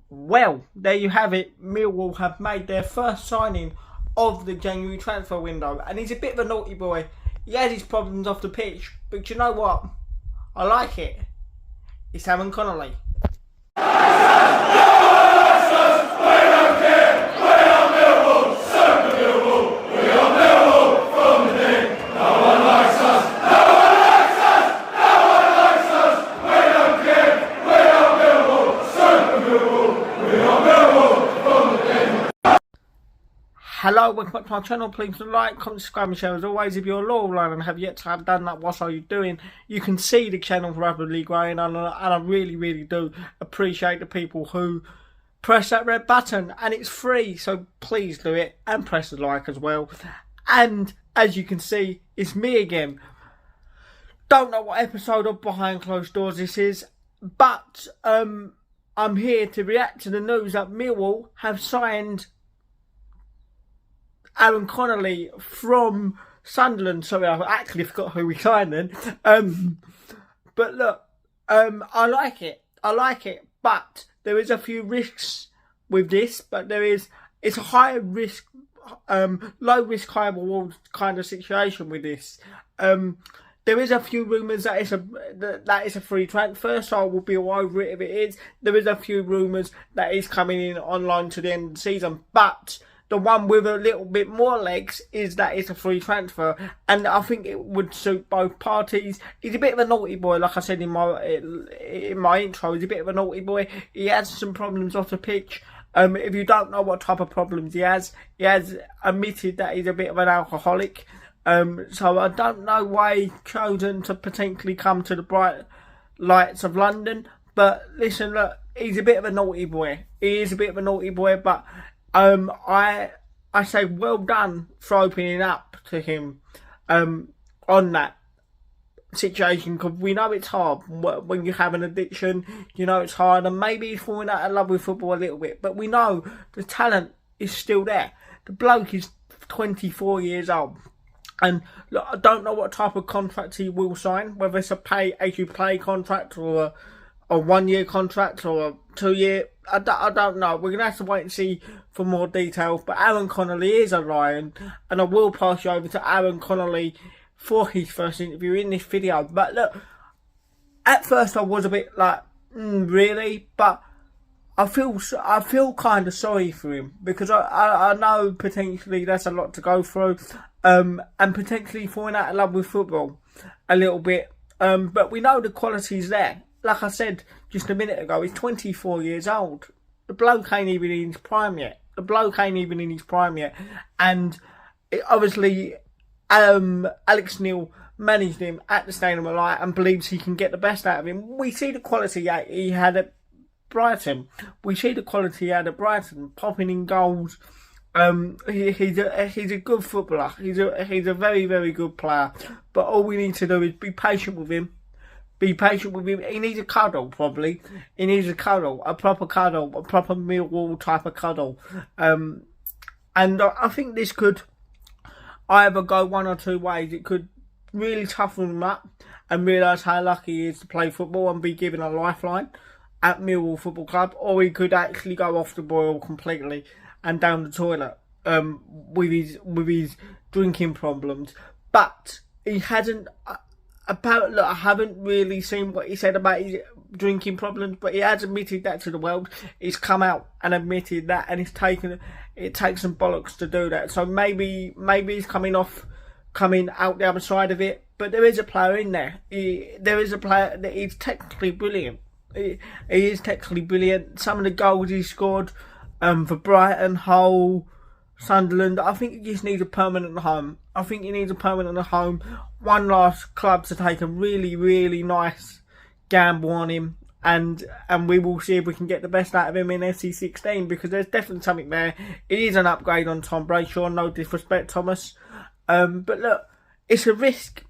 Well, there you have it. Millwall have made their first signing of the January transfer window, and he's a bit of a naughty boy. He has his problems off the pitch, but you know what? I like it. It's Aaron Connolly. Hello, welcome back to my channel. Please like, comment, subscribe and share as always. If you're a loyal line and have yet to have done that, what are you doing? You can see the channel rapidly growing, and I really do appreciate the people who press that red button, and it's free, so please do it and press the like as well. And as you can see, it's me again. Don't know what episode of Behind Closed Doors this is, but I'm here to react to the news that Millwall have signed Aaron Connolly from Sunderland. Sorry, I actually forgot who we signed then. But look, I like it. But there is a few risks with this. But it's a high risk, low risk, high reward kind of situation with this. There is a few rumours that it's a free transfer, so I will be all over it if it is. There is a few rumours that he's coming in online to the end of the season, but the one with a little bit more legs is that it's a free transfer, and I think it would suit both parties. He's a bit of a naughty boy, like I said in my intro. He's a bit of a naughty boy. He has some problems off the pitch. If you don't know what type of problems he has admitted that he's a bit of an alcoholic. So I don't know why he's chosen to potentially come to the bright lights of London. But listen, look, he's a bit of a naughty boy. He is a bit of a naughty boy, but I say well done for opening up to him on that situation, because we know it's hard when you have an addiction. You know it's hard, and maybe he's falling out of love with football a little bit, but we know the talent is still there. The bloke is 24 years old, and look, I don't know what type of contract he will sign, whether it's a pay-as-you-play contract or a 1 year contract or a 2 year. I don't know. We're going to have to wait and see for more details. But Aaron Connolly is a lion, and I will pass you over to Aaron Connolly for his first interview in this video. But look, at first I was a bit like, really? But I feel kind of sorry for him, because I know potentially that's a lot to go through, and potentially falling out of love with football a little bit. But we know the quality's there. Like I said just a minute ago, he's 24 years old. The bloke ain't even in his prime yet. And obviously, Alex Neil managed him at the Stadium of Light and believes he can get the best out of him. We see the quality he had at Brighton. Popping in goals. He's a good footballer. He's a very good player. But all we need to do is be patient with him. He needs a cuddle, probably. He needs a cuddle, a proper Millwall type of cuddle. And I think this could either go one or two ways. It could really toughen him up and realise how lucky he is to play football and be given a lifeline at Millwall Football Club, or he could actually go off the boil completely and down the toilet with his drinking problems. But he hasn't. Look, I haven't really seen what he said about his drinking problems, but he has admitted that to the world. He's come out and admitted that, and it takes some bollocks to do that. So maybe he's coming out the other side of it. But there is a player in there. There is a player that is technically brilliant. He is technically brilliant. Some of the goals he scored for Brighton, Hull, Sunderland, I think he just needs a permanent home. One last club to take a really nice gamble on him, and we will see if we can get the best out of him in SC16, because there's definitely something there. It is an upgrade on Tom Brayshaw, no disrespect, Thomas. But look, it's a risk.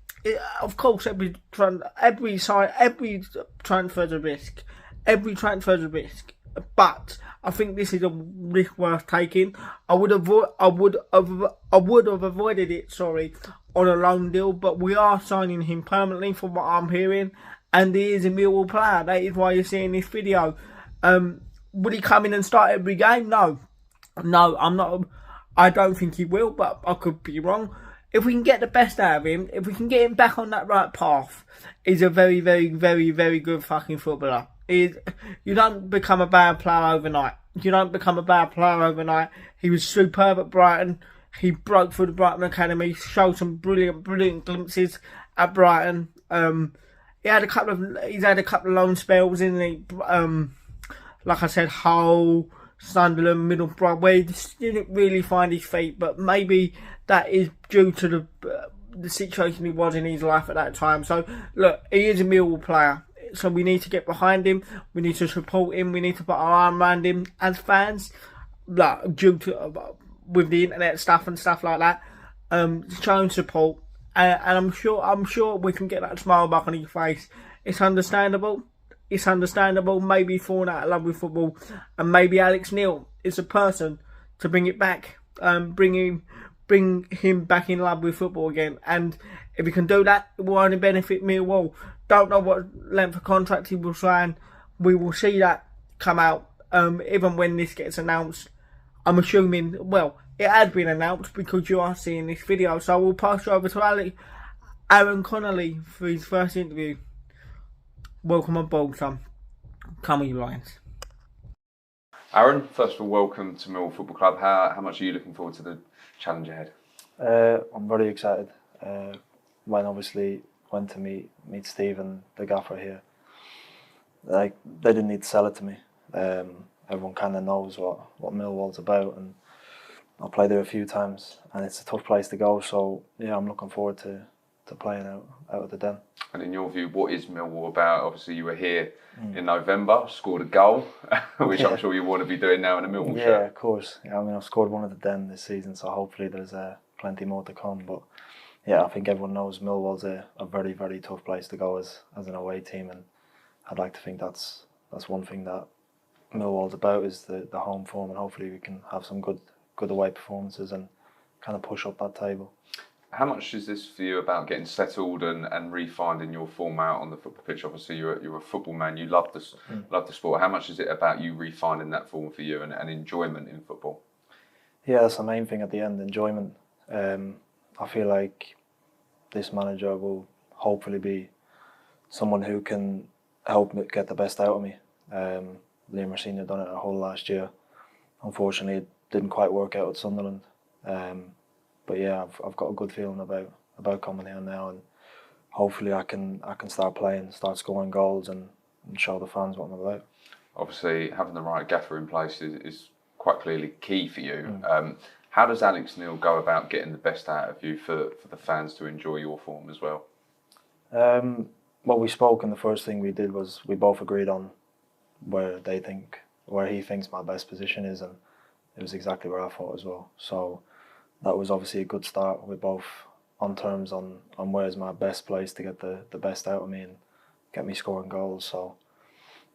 Of course, every transfer is a risk. But I think this is a risk worth taking. I would have avoided it, on a loan deal, but we are signing him permanently from what I'm hearing, and he is a Millwall player. That is why you're seeing this video. Will he come in and start every game? No. No, I'm not. I don't think he will, but I could be wrong. If we can get the best out of him, if we can get him back on that right path, he's a very, very, very, very good fucking footballer. You don't become a bad player overnight. You don't become a bad player overnight. He was superb at Brighton. He broke through the Brighton Academy, showed some brilliant, brilliant glimpses at Brighton. He's had a couple of loan spells in the, like I said, Hull, Sunderland, Middlesbrough, where he just didn't really find his feet. But maybe that is due to the situation he was in his life at that time. So look, he is a Millwall player. So we need to get behind him. We need to support him. We need to put our arm around him as fans. Like, due to with the internet stuff and stuff like that, showing support, and I'm sure we can get that smile back on his face. It's understandable. It's understandable. Maybe he's fallen out of love with football, and maybe Alex Neil is a person to bring it back, bring him back in love with football again. And if he can do that, it will only benefit Millwall. Don't know what length of contract he will sign. We will see that come out even when this gets announced. I'm assuming, well, it had been announced because you are seeing this video. So we'll pass you over to Aaron Connolly for his first interview. Welcome on board, son. Come on, you Lions. Aaron, first of all, welcome to Millwall Football Club. How much are you looking forward to the challenge ahead? I'm very excited. When went to meet Steve and the gaffer here, like, they didn't need to sell it to me. Everyone kind of knows what Millwall's about, and I played there a few times, and it's a tough place to go. So yeah, I'm looking forward to playing out of the Den. And in your view, what is Millwall about? Obviously, you were here in November, scored a goal, which I'm sure you want to be doing now in a Millwall shirt. Yeah, of course. Yeah, I mean, I've scored one at the Den this season, so hopefully there's plenty more to come. But yeah, I think everyone knows Millwall's a very, very tough place to go as an away team, and I'd like to think that's one thing that Millwall's about, is the home form, and hopefully we can have some good away performances and kind of push up that table. How much is this for you about getting settled and refinding your form out on the football pitch? Obviously, you're a football man. You love the sport. How much is it about you refinding that form for you and enjoyment in football? Yeah, that's the main thing at the end, enjoyment. I feel like this manager will hopefully be someone who can help me get the best out of me. Liam Rosenior done it a whole last year. Unfortunately, it didn't quite work out at Sunderland. But yeah, I've got a good feeling about coming here now, and hopefully I can start playing, start scoring goals, and show the fans what I'm about. Obviously, having the right gaffer in place is quite clearly key for you. How does Alex Neil go about getting the best out of you for the fans to enjoy your form as well? Well, we spoke, and the first thing we did was we both agreed on where he thinks my best position is, and it was exactly where I thought as well. So that was obviously a good start. We're both on terms on where's my best place to get the best out of me and get me scoring goals. So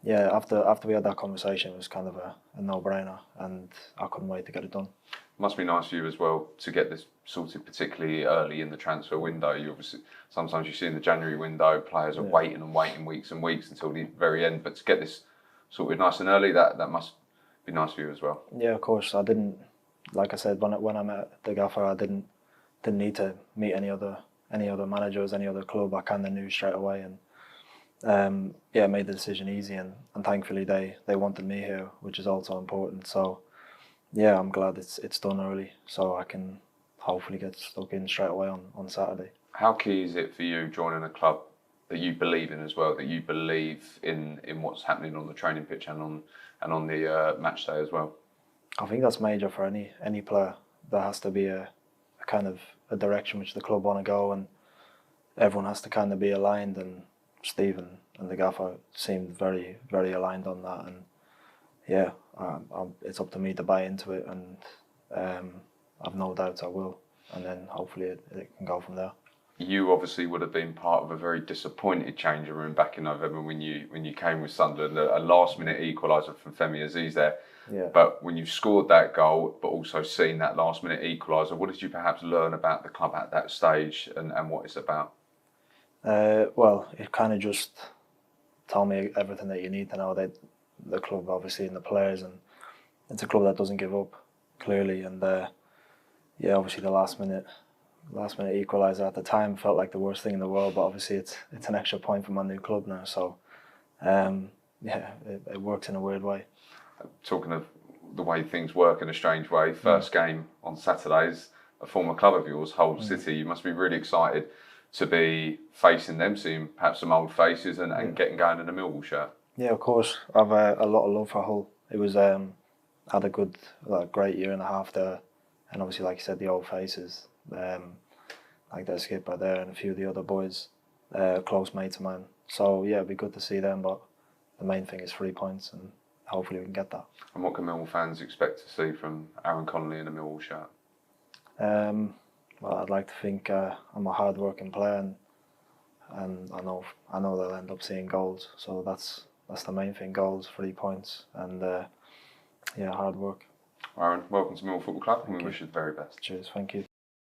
yeah, after we had that conversation, it was kind of a no-brainer, and I couldn't wait to get it done. Must be nice for you as well to get this sorted, particularly early in the transfer window. You obviously, sometimes you see in the January window, players are waiting weeks and weeks until the very end, but to get this sorted nice and early, that must be nice for you as well. Yeah, of course. I didn't, like I said, when I met the gaffer, I didn't need to meet any other managers, any other club. I kind of knew straight away, and yeah, made the decision easy, and thankfully they wanted me here, which is also important. So yeah, I'm glad it's done early, so I can hopefully get stuck in straight away on Saturday. How key is it for you joining a club that you believe in as well, that you believe in what's happening on the training pitch and on the match day as well? I think that's major for any player. There has to be a kind of a direction which the club want to go, and everyone has to kind of be aligned, and Stephen and the gaffer seemed very, very aligned on that, and yeah, it's up to me to buy into it, and I've no doubts I will, and then hopefully it can go from there. You obviously would have been part of a very disappointed changing room back in November when you came with Sunderland, a last-minute equaliser from Femi Aziz there. Yeah. But when you scored that goal, but also seen that last-minute equaliser, what did you perhaps learn about the club at that stage and what it's about? Well, it kind of just told me everything that you need to know. That the club, obviously, and the players, and it's a club that doesn't give up, clearly. And yeah, obviously the last minute equaliser at the time felt like the worst thing in the world, but obviously it's an extra point for my new club now, so yeah, it works in a weird way. Talking of the way things work in a strange way, first game on Saturdays, a former club of yours, Hull City. You must be really excited to be facing them, seeing perhaps some old faces and getting going in a Millwall shirt. Yeah, of course. I've a lot of love for Hull. It was had a great year and a half there, and obviously, like you said, the old faces, like their skipper there and a few of the other boys, close mates of mine. So yeah, it'd be good to see them. But the main thing is 3 points, and hopefully we can get that. And what can Millwall fans expect to see from Aaron Connolly in a Millwall shirt? Well, I'd like to think I'm a hard-working player, and I know they'll end up seeing goals. So that's the main thing: goals, 3 points, and yeah, hard work. Aaron, welcome to Millwall Football Club, and we Thank you. wish you the very best. Cheers, thank you.